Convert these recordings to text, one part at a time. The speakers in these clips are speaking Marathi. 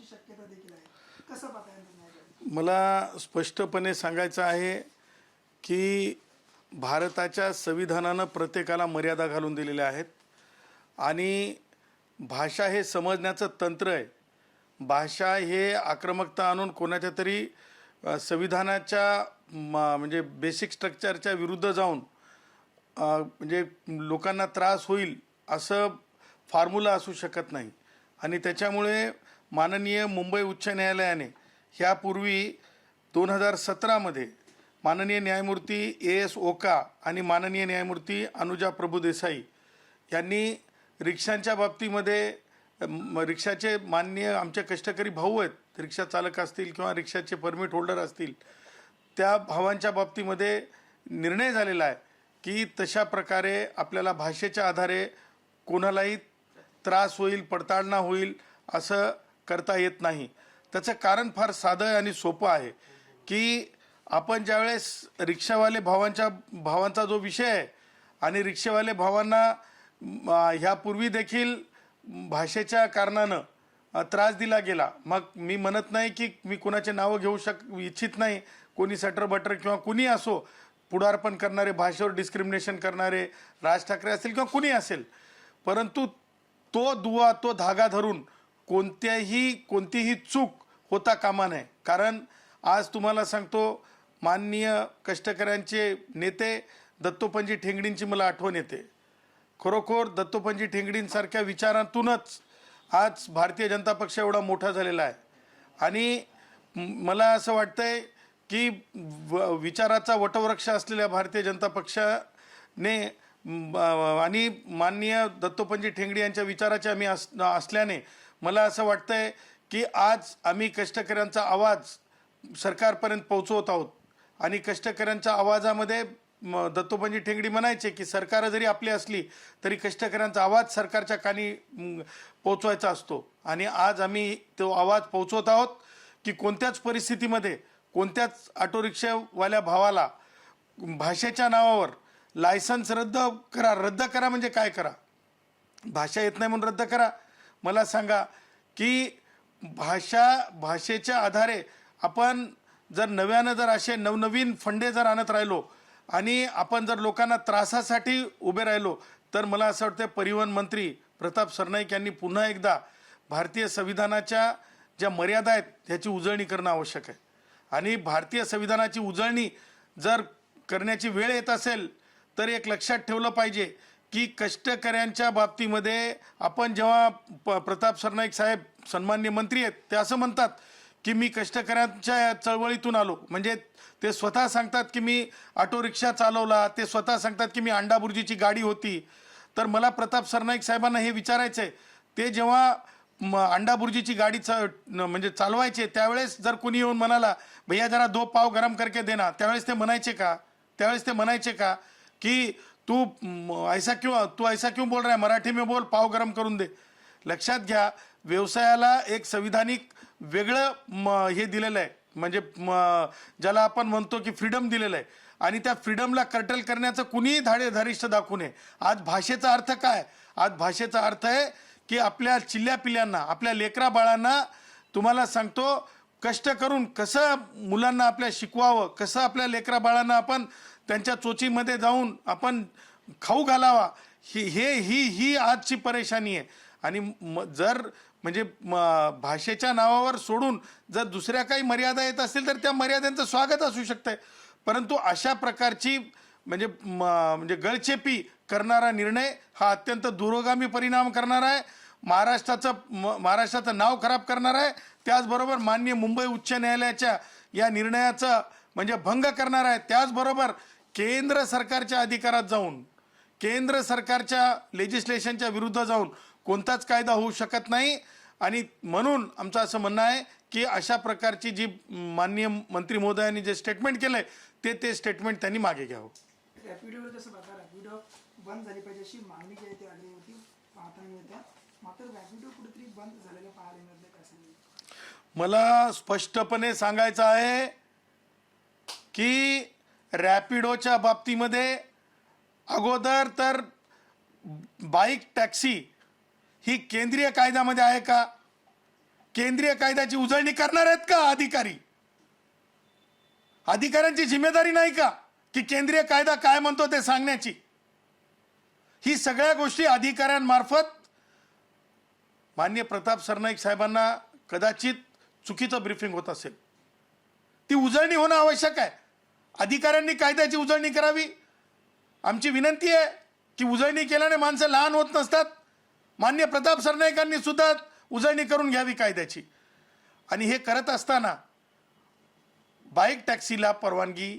होण्याची शक्यता देखील आहे. कसं पाहता या निर्णयाकडे? मला स्पष्टपणे सांगायचं आहे की भारताच्या संविधानानं प्रत्येकाला मर्यादा घालून दिलेल्या आहेत आणि भाषा हे समजण्याचं तंत्र आहे. भाषा हे आक्रमकता आणून कोणाच्या तरी संविधानाच्या म्हणजे बेसिक स्ट्रक्चरच्या विरुद्ध जाऊन म्हणजे लोकांना त्रास होईल असं फॉर्म्युला असू शकत नाही. आणि त्याच्यामुळे माननीय मुंबई उच्च न्यायालयाने ह्यापूर्वी 2017मध्ये माननीय न्यायमूर्ती A.S. ओका आणि माननीय न्यायमूर्ती अनुजा प्रभुदेसाई यांनी रिक्षांच्या बाबतीमध्ये रिक्षाचे माननीय आमचे कष्टकरी भाऊ आहेत, रिक्षा चालक असतील किंवा रिक्षाचे परमिट होल्डर असतील, त्या भावांच्या बाबतीमध्ये निर्णय झालेला आहे की तशा प्रकारे आपल्याला भाषेच्या आधारे कोणालाही त्रास होईल, पडताळणा होईल असं करता येत नाही. त्याचं कारण फार साधं आणि सोपं आहे की आपण ज्यावेळेस रिक्षावाले भावांचा जो विषय आहे आणि रिक्षावाले भावांना ह्यापूर्वी देखील भाषेच्या कारणानं त्रास दिला गेला. मग मी म्हणत नाही की मी कोणाचे नावं घेऊ इच्छित नाही, कोणी सटर बटर किंवा कुणी असो, पुढारपण करणारे, भाषेवर डिस्क्रिमिनेशन करणारे राज ठाकरे असतील किंवा कुणी असेल, परंतु तो दुवा, तो धागा धरून कोणतीही चूक होता कामा नये. कारण आज तुम्हाला सांगतो, माननीय कष्टकऱ्यांचे नेते दत्तोपंत ठेंगडींची मला आठवण येते. खरोखर दत्तोपंत ठेंगडींसारख्या विचारातूनच आज भारतीय जनता पक्ष एवढा मोठा झालेला आहे. आणि मला असं वाटतंय की विचाराचा वटवृक्ष असलेल्या भारतीय जनता पक्षाने आणि माननीय दत्तोपंत ठेंगडी यांच्या विचाराचे आम्ही असल्याने मला असं वाटतंय की आज आम्ही कष्टकऱ्यांचा आवाज सरकारपर्यंत पोहोचवत आहोत. आणि कष्टकऱ्यांच्या आवाजामध्ये दत्तोपंत ठेंगडी म्हणायचे की सरकार जरी आपली असली तरी कष्टकऱ्यांचा आवाज सरकारच्या कानी पोचवायचा असतो. आणि आज आम्ही तो आवाज पोचवत आहोत की कोणत्याच परिस्थितीमध्ये कोणत्याच ऑटो रिक्षावाल्या भावाला भाषेच्या नावावर लायसन्स रद्द करा म्हणजे काय करा? भाषा येत नाही म्हणून रद्द करा? मला सांगा की भाषेच्या आधारे आपण जर नव्यानं जर असे नवनवीन फंडे जर आणत राहिलो आणि आपण जर लोकांना त्रासासाठी उभे राहिलो तर मला असं वाटतं परिवहन मंत्री प्रताप सरनाईक यांनी पुन्हा एकदा भारतीय संविधानाच्या ज्या मर्यादा आहेत त्याची उजळणी करणं आवश्यक आहे. आणि भारतीय संविधानाची उजळणी जर करण्याची वेळ येत असेल तर एक लक्षात ठेवलं पाहिजे की कष्टकऱ्यांच्या बाबतीमध्ये आपण जेव्हा प्रताप सरनाईक साहेब सन्माननीय मंत्री आहेत, ते असं म्हणतात की मी कष्टकऱ्यांच्या चळवळीतून आलो. म्हणजे ते स्वतः सांगतात की मी ऑटो रिक्षा चालवला, ते स्वतः सांगतात की मी अंडाबुर्जीची गाडी होती. तर मला प्रताप सरनाईक साहेबांना हे विचारायचं आहे, ते जेव्हा अंडाबुर्जीची गाडी म्हणजे चालवायचे त्यावेळेस जर कोणी येऊन म्हणाला भैया जरा 2 पाव गरम करके देना, त्यावेळेस ते म्हणायचे का की तू ऐसा क्यों बोल रहा है, मराठी में बोल, पाव गरम करून दे? लक्षात घ्या, व्यवसायाला एक संविधानिक वेगळं हे दिलेलं आहे, म्हणजे ज्याला आपण म्हणतो की फ्रीडम दिलेलं आहे. आणि त्या फ्रीडमला कर्टल करण्याचं कुणीही धारिष्ट दाखवू नये. आज भाषेचा अर्थ काय? आज भाषेचा अर्थ आहे की आपल्या चिल्ल्या पिल्यांना, आपल्या लेकरा बाळांना तुम्हाला सांगतो कष्ट करून कसं मुलांना आपल्या शिकवावं, कसं आपल्या लेकरा बाळांना आपण त्यांच्या चोचीमध्ये जाऊन आपण खाऊ घालावा, ही आजची परेशानी आहे. आणि जर म्हणजे भाषेच्या नावावर सोडून जर दुसऱ्या काही मर्यादा येत असतील तर त्या मर्यादांचं स्वागत असू शकतंय, परंतु अशा प्रकारची म्हणजे गळचेपी करणारा निर्णय हा अत्यंत दूरगामी परिणाम करणार आहे, महाराष्ट्राचं नाव खराब करणार आहे. त्याचबरोबर माननीय मुंबई उच्च न्यायालयाच्या या निर्णयाचा म्हणजे भंग करणार आहे. त्याचबरोबर केंद्र सरकारच्या अधिकारात जाऊन, केंद्र सरकारच्या लेजिस्लेशनच्या विरुद्ध जाऊन कोणताच कायदा होऊ शकत नाही. आणि म्हणून आमचं असं म्हणणं आहे की अशा प्रकारची जी माननीय मंत्री महोदयांनी जे स्टेटमेंट केलंय ते स्टेटमेंट त्यांनी मागे घ्यावं. रॅपिडोवर जसं बघा, रॅपिडो बंद झाली पाहिजे अशी मागणी जी आहे ती आली होती, पाहताना मिळते. मात्र रॅपिडो कुठेतरी बंद झालेलं पाहायला मिळत नाही. कसं मला स्पष्टपणे सांगायचं आहे की रॅपिडोच्या बाबतीमध्ये अगोदर तर बाईक टॅक्सी ही केंद्रीय कायद्यामध्ये आहे का? केंद्रीय कायद्याची उजळणी करणार आहेत का अधिकारी? अधिकाऱ्यांची जिम्मेदारी नाही का की केंद्रीय कायदा काय म्हणतो ते सांगण्याची? ही सगळ्या गोष्टी अधिकाऱ्यांमार्फत माननीय प्रताप सरनाईक साहेबांना कदाचित चुकीचं ब्रीफिंग होत असेल. ती उजळणी होणं आवश्यक आहे. अधिकाऱ्यांनी कायद्याची उजळणी करावी. आमची विनंती आहे की उजळणी केल्याने माणसं लहान होत नसतात. माननीय प्रताप सरनाईकांनी सुद्धा उजळणी करून घ्यावी कायद्याची. आणि हे करत असताना बाईक टॅक्सीला परवानगी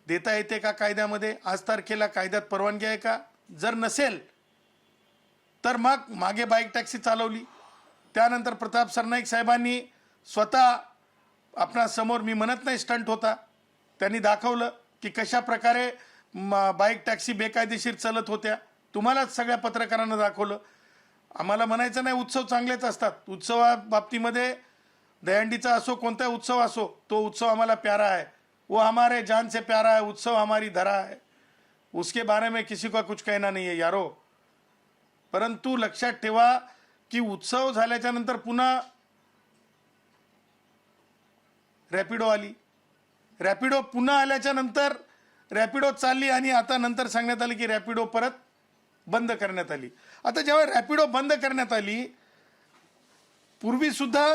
देता येते का कायद्यामध्ये? आज तारखेला कायद्यात परवानगी आहे का? जर नसेल तर मग मागे बाईक टॅक्सी चालवली, त्यानंतर प्रताप सरनाईक साहेबांनी स्वतः आपणा समोर, मी म्हणत नाही स्टंट होता, त्यांनी दाखवलं की कशा प्रकारे बाईक टॅक्सी बेकायदेशीर चालत होत्या. तुम्हालाच सगळ्या पत्रकारांना दाखवलं. आम्हाला म्हणायचं नाही उत्सव चांगलेच असतात. उत्सवा बाबतीमध्ये दहीहंडीचा असो कोणता उत्सव असो, तो उत्सव आम्हाला प्यारा है, वो हमारे जान से प्यारा है, उत्सव हमारी धरा है, उसके बारे में किसी का कुछ कहना नहीं है यारो. परंतु लक्षात ठेवा की उत्सव झाल्याच्या नंतर पुन्हा रॅपिडो आली. रॅपिडो पुन्हा आल्याच्या नंतर रॅपिडो चालली आणि आता नंतर सांगण्यात आलं की रॅपिडो परत बंद करण्यात आली. आता जेव्हा रॅपिडो बंद करण्यात आली, पूर्वी सुद्धा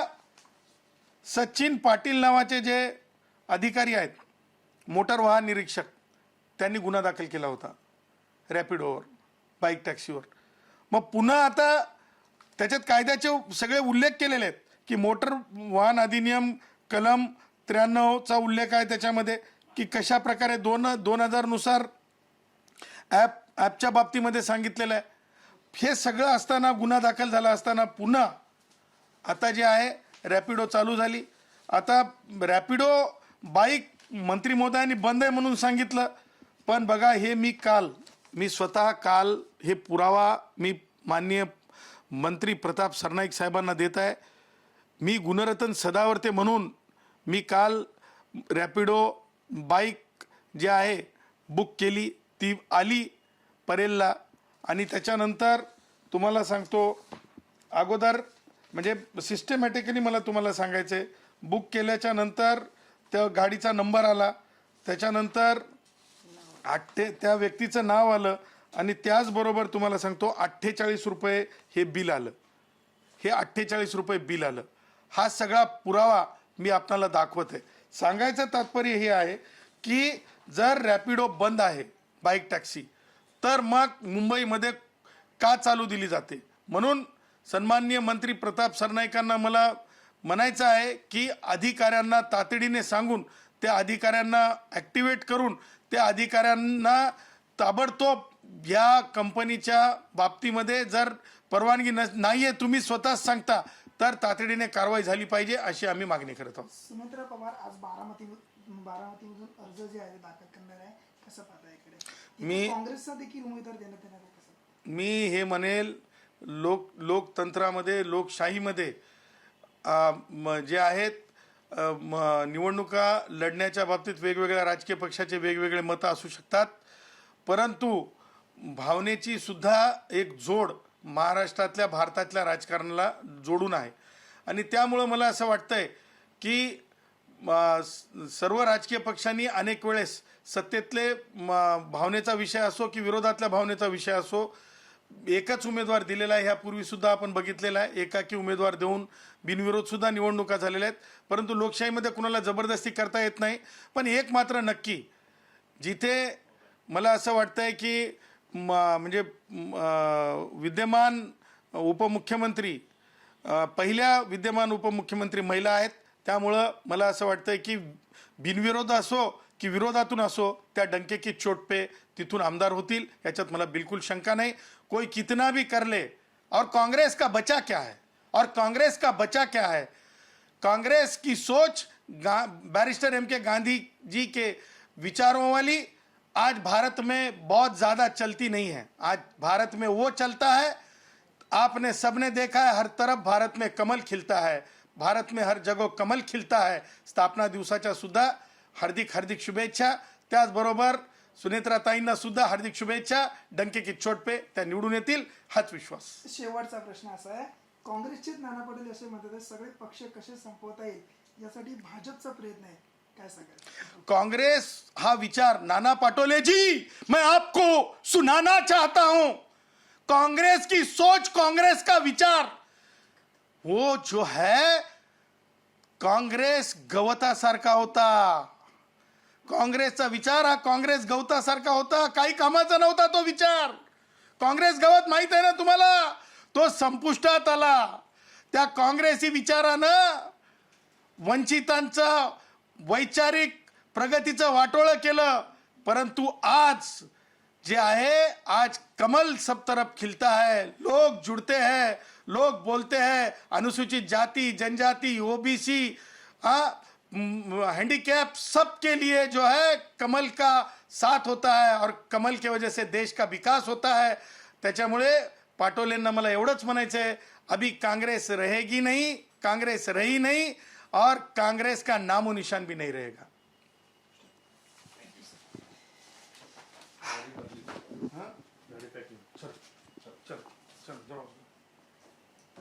सचिन पाटील नावाचे जे अधिकारी आहेत, मोटर वाहन निरीक्षक, त्यांनी गुन्हा दाखल केला होता रॅपिडोवर, बाईक टॅक्सीवर. मग पुन्हा आता त्याच्यात कायद्याचे सगळे उल्लेख केलेले आहेत की मोटर वाहन अधिनियम कलम 93चा उल्लेख आहे त्याच्यामध्ये की कशा प्रकारे 2000 नुसार ॲपच्या बाबतीमध्ये सांगितलेलं आहे. हे सगळं असताना, गुन्हा दाखल झाला असताना पुन्हा आता जे आहे रॅपिडो चालू झाली. आता रॅपिडो बाईक मंत्री महोदयांनी बंद आहे म्हणून सांगितलं, पण बघा हे मी स्वतः काल हे पुरावा मी माननीय मंत्री प्रताप सरनाईक साहेबांना देत आहे. मी गुणरत्न सदावर्ते म्हणून मी काल रॅपिडो बाईक जे आहे बुक केली, ती आली परेलला. आणि त्याच्यानंतर तुम्हाला सांगतो, अगोदर म्हणजे सिस्टमॅटिकली मला तुम्हाला सांगायचं आहे, बुक केल्याच्या नंतर त्या गाडीचा नंबर आला, त्याच्यानंतर त्या व्यक्तीचं नाव आलं आणि त्याचबरोबर तुम्हाला सांगतो 48 रुपये हे बिल आलं. हे 48 रुपये बिल आलं. हा सगळा पुरावा मी आपल्याला दाखवत आहे. सांगायचं तात्पर्य हे आहे की जर रॅपिडो बंद आहे बाईक टॅक्सी, तर मग मुंबईमध्ये का चालू दिली जाते? म्हणून सन्माननीय मंत्री प्रताप सरनाईकांना मला म्हणायचं आहे की अधिकाऱ्यांना तातडीने सांगून, त्या अधिकाऱ्यांना ॲक्टिवेट करून, त्या अधिकाऱ्यांना ताबडतोब या कंपनीच्या बाबतीमध्ये जर परवानगी नाही आहे, तुम्ही स्वतःच सांगता, तर तातडीने कारवाई झाली पाहिजे अशी आम्ही मागणी करत आहोत. सुमित्रा पवार आज बारामतीमधून अर्ज जे आहे दाखल करणार आहे, कसं पाहता इकडे? काँग्रेसचा देखील उमेदवार देण्यात येणार आहे कसं? मी हे म्हणेल, लोकतंत्रामध्ये, लोकशाहीमध्ये जे आहेत निवडणुका लढण्याच्या बाबतीत वेगवेगळ्या राजकीय पक्षाचे वेगवेगळे मतं असू शकतात, परंतु भावनेची सुद्धा एक जोड महाराष्ट्रातल्या, भारतातल्या राजकारणाला जोडून आहे. आणि त्यामुळं मला असं वाटतंय की सर्व राजकीय पक्षांनी अनेक वेळेस सत्तेतले भावनेचा विषय असो की विरोधातल्या भावनेचा विषय असो, एकच उमेदवार दिलेला आहे. ह्यापूर्वी सुद्धा आपण बघितलेला आहे, एकाकी उमेदवार देऊन बिनविरोध सुद्धा निवडणुका झालेल्या आहेत. परंतु लोकशाहीमध्ये कुणाला जबरदस्ती करता येत नाही. पण एक मात्र नक्की, जिथे मला असं वाटतंय की म्हणजे विद्यमान उपमुख्यमंत्री, पहिल्या विद्यमान उपमुख्यमंत्री महिला आहेत, त्यामुळं मला असं वाटतंय की बिनविरोध असो की विरोधातून असो, त्या डंके की चोट पे तिथून आमदार होतील, याच्यात मला बिल्कुल शंका नहीं. कोई कितना भी कर ले, और कांग्रेस का बचा क्या है, और कांग्रेस का बचा क्या है? कांग्रेस की सोच बैरिस्टर M.K. गांधी जी के विचारों वाली आज भारत में बहुत ज़्यादा चलती नहीं है. आज भारत में वो चलता है, आपने सबने देखा है, हर तरफ भारत में कमल खिलता है, भारत में हर जगह कमल खिलता है. स्थापना दिवसाच्या सुद्धा हार्दिक शुभेच्छा. त्याचबरोबर सुनेत्राताईंना सुद्धा हार्दिक शुभेच्छा. डंके की चोट पे त्या निवडून येतील हाच विश्वास. शेवटचा प्रश्न असा आहे, काँग्रेसचेच नाना पटोले असे म्हणतात आहे, सगळे पक्ष कसे संपवता येईल यासाठी भाजपचा प्रयत्न आहे, काय सांगाल? कांग्रेस हा विचार, नाना पाटोले जी मैं आपको सुनाना चाहता हूं, कांग्रेस की सोच, कांग्रेस का विचार वो जो है, काँग्रेस गवतासारखा होता. काँग्रेसचा विचार हा काँग्रेस गवतासारखा होता, काही कामाचा नव्हता तो विचार. काँग्रेस गवत माहित आहे ना तुम्हाला, तो संपुष्टात आला. त्या काँग्रेसी विचारानं वंचितांचं वैचारिक प्रगतीचं वाटोळं केलं. परंतु आज जे आहे, आज कमल सब तरफ खिलता है, लोग जुड़ते हैं, लोग बोलते हैं, अनुसूचित जाति, जनजाति, ओबीसी, हैंडीकैप, सबके लिए जो है कमल का साथ होता है और कमल की वजह से देश का विकास होता है. त्याच्यामुळे पाटोलेंना मला एवढंच म्हणायचं आहे, अभी कांग्रेस रहेगी नहीं, कांग्रेस रही नहीं और कांग्रेस का नामो निशान भी नहीं रहेगा. चल चल चल चल